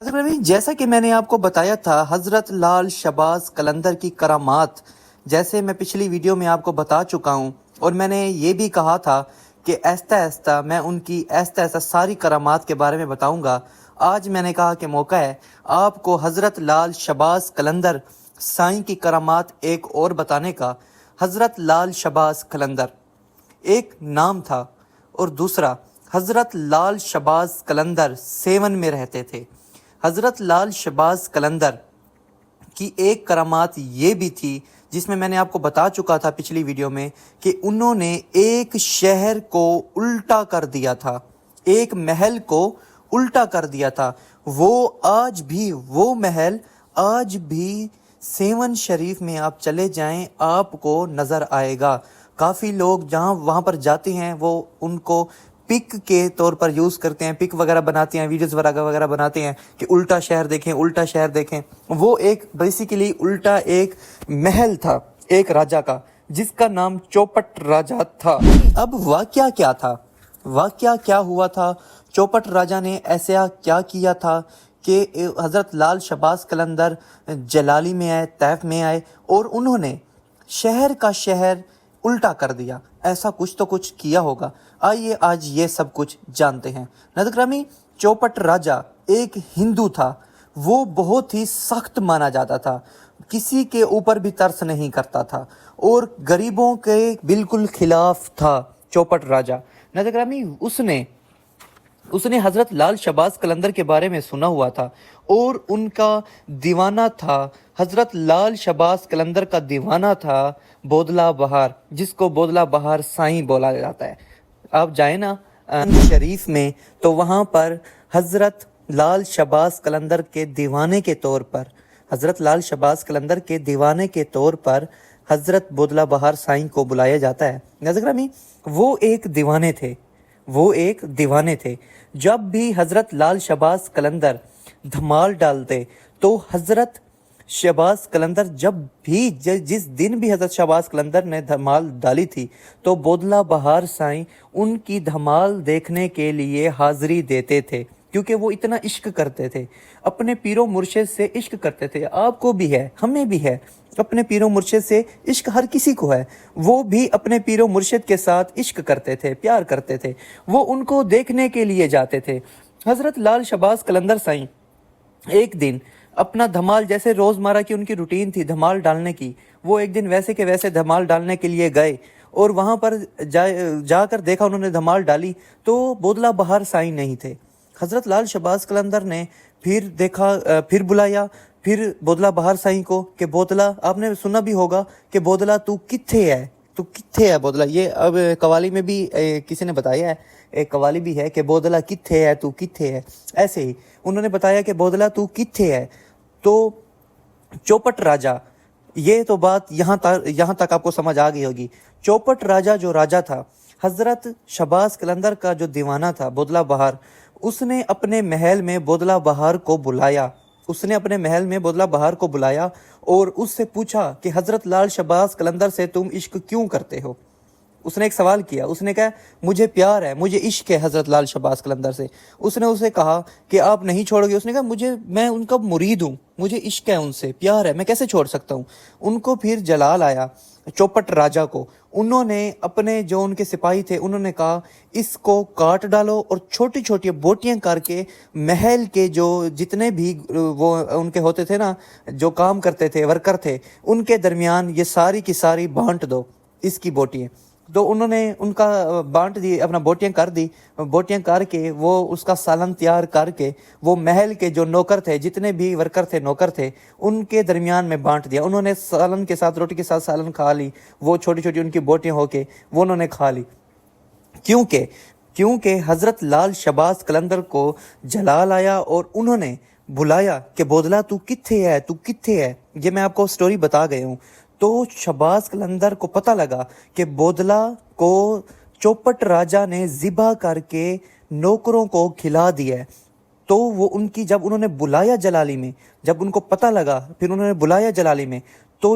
جیسا کہ میں نے آپ کو بتایا تھا حضرت لال شہباز قلندر کی کرامات، جیسے میں پچھلی ویڈیو میں آپ کو بتا چکا ہوں، اور میں نے یہ بھی کہا تھا کہ آہستہ آہستہ میں ان کی ساری کرامات کے بارے میں بتاؤں گا۔ آج میں نے کہا کہ موقع ہے آپ کو حضرت لال شہباز قلندر سائیں کی کرامات ایک اور بتانے کا۔ حضرت لال شہباز قلندر ایک نام تھا، اور دوسرا حضرت لال شہباز قلندر سیون میں رہتے تھے۔ حضرت لال شہباز قلندر کی ایک کرامات یہ بھی تھی، جس میں نے آپ کو بتا چکا تھا پچھلی ویڈیو میں، کہ انہوں نے ایک شہر کو الٹا کر دیا تھا، ایک محل کو الٹا کر دیا تھا۔ وہ آج بھی وہ محل آج بھی سیون شریف میں آپ چلے جائیں آپ کو نظر آئے گا۔ کافی لوگ جہاں وہاں پر جاتے ہیں وہ ان کو پک کے طور پر یوز کرتے ہیں، پک وغیرہ بناتے ہیں، ویڈیوز وغیرہ بناتے ہیں کہ الٹا شہر دیکھیں، الٹا شہر دیکھیں۔ وہ ایک بیسیکلی الٹا ایک محل تھا ایک راجہ کا، جس کا نام چوپٹ راجہ تھا۔ اب واقعہ کیا تھا؟ واقعہ کیا ہوا تھا؟ چوپٹ راجہ نے ایسا کیا کیا تھا کہ حضرت لال شہباز قلندر جلالی میں آئے، طیف میں آئے، اور انہوں نے شہر کا شہر الٹا کر دیا۔ ایسا کچھ کیا ہوگا۔ آئیے آج یہ سب کچھ جانتے ہیں۔ ناظرین گرامی، چوپٹ راجہ ایک ہندو تھا۔ وہ بہت ہی سخت مانا جاتا تھا، کسی کے اوپر بھی ترس نہیں کرتا تھا، اور غریبوں کے بالکل خلاف تھا چوپٹ راجہ۔ ناظرین گرامی، اس نے حضرت لال شہباز قلندر کے بارے میں سنا ہوا تھا، اور ان کا دیوانہ تھا۔ حضرت لال شہباز قلندر کا دیوانہ تھا بودلہ بہار، جس کو بودلہ بہار سائیں بولا جاتا ہے۔ آپ جائیں نا شریف میں تو وہاں پر حضرت لال شہباز قلندر کے دیوانے کے طور پر، حضرت لال شہباز قلندر کے دیوانے کے طور پر حضرت بودلہ بہار سائیں کو بلایا جاتا ہے۔ ناظرین گرامی، وہ ایک دیوانے تھے۔ جب بھی حضرت لال شہباز قلندر دھمال ڈالتے تو حضرت شہباز قلندر جس دن بھی حضرت شہباز قلندر نے دھمال ڈالی تھی تو بودلہ بہار سائیں ان کی دھمال دیکھنے کے لیے حاضری دیتے تھے، کیونکہ وہ اتنا عشق کرتے تھے، اپنے پیر و مرشد سے عشق کرتے تھے۔ آپ کو بھی ہے، ہمیں بھی ہے، اپنے پیر و مرشد سے عشق ہر کسی کو ہے۔ وہ بھی اپنے پیر و مرشد کے ساتھ عشق کرتے تھے، پیار کرتے تھے، وہ ان کو دیکھنے کے لیے جاتے تھے۔ حضرت لال شہباز قلندر سائیں ایک دن اپنا دھمال، جیسے روزمرہ کی ان کی روٹین تھی دھمال ڈالنے کی، وہ ایک دن ویسے کے ویسے دھمال ڈالنے کے لیے گئے، اور وہاں پر جا کر دیکھا انہوں نے دھمال ڈالی تو بودلہ بہار سائیں نہیں تھے۔ حضرت لال شہباز قلندر نے پھر بلایا بودلہ بہار سائیں کو کہ بودلہ، آپ نے سنا بھی ہوگا کہ بودلہ تو کتھے ہے بودلہ۔ یہ اب قوالی میں بھی کسی نے بتایا ہے، ایک قوالی بھی ہے کہ بودلہ کتھے ہے۔ ایسے ہی انہوں نے بتایا کہ بودلہ تو کتھے ہے، تو چوپٹ راجہ، یہ تو بات یہاں تک آپ کو سمجھ آ گئی ہوگی۔ چوپٹ راجہ جو راجہ تھا، حضرت شہباز قلندر کا جو دیوانہ تھا بودلہ بہار، اس نے اپنے محل میں بودلہ بہار کو بلایا، اور اس سے پوچھا کہ حضرت لال شہباز قلندر سے تم عشق کیوں کرتے ہو؟ اس نے ایک سوال کیا، اس نے کہا مجھے پیار ہے، مجھے عشق ہے حضرت لال شہباز قلندر سے۔ اس نے اسے کہا کہ آپ نہیں چھوڑو گے؟ اس نے کہا میں ان کا مرید ہوں، مجھے عشق ہے ان سے، پیار ہے، میں کیسے چھوڑ سکتا ہوں؟ ان کو پھر جلال آیا چوپٹ راجہ کو۔ انہوں نے اپنے جو ان کے سپاہی تھے انہوں نے کہا اس کو کاٹ ڈالو، اور چھوٹی چھوٹی بوٹیاں کر کے محل کے جو جتنے بھی وہ ان کے ہوتے تھے نا، جو کام کرتے تھے، ورکر تھے، ان کے درمیان یہ ساری کی ساری بانٹ دو اس کی بوٹیاں۔ تو انہوں نے ان کا بانٹ دی، اپنا بوٹیاں کر کے وہ اس کا سالن تیار کر کے وہ محل کے جو نوکر تھے، جتنے بھی ورکر تھے، نوکر تھے، ان کے درمیان میں بانٹ دیا۔ انہوں نے سالن کے ساتھ، روٹی کے ساتھ سالن کھا لی، وہ چھوٹی چھوٹی ان کی بوٹیاں ہو کے وہ انہوں نے کھا لی، کیونکہ حضرت لال شہباز قلندر کو جلال آیا اور انہوں نے بلایا کہ بودلہ تو کتھے ہے۔ یہ میں آپ کو سٹوری بتا گئے ہوں۔ تو شہباز قلندر کو پتہ لگا کہ بودلہ کو چوپٹ راجہ نے ذبح کر کے نوکروں کو کھلا دیا ہے۔ تو وہ جب انہوں نے بلایا جلالی میں، جب ان کو پتہ لگا، پھر انہوں نے بلایا جلالی میں، تو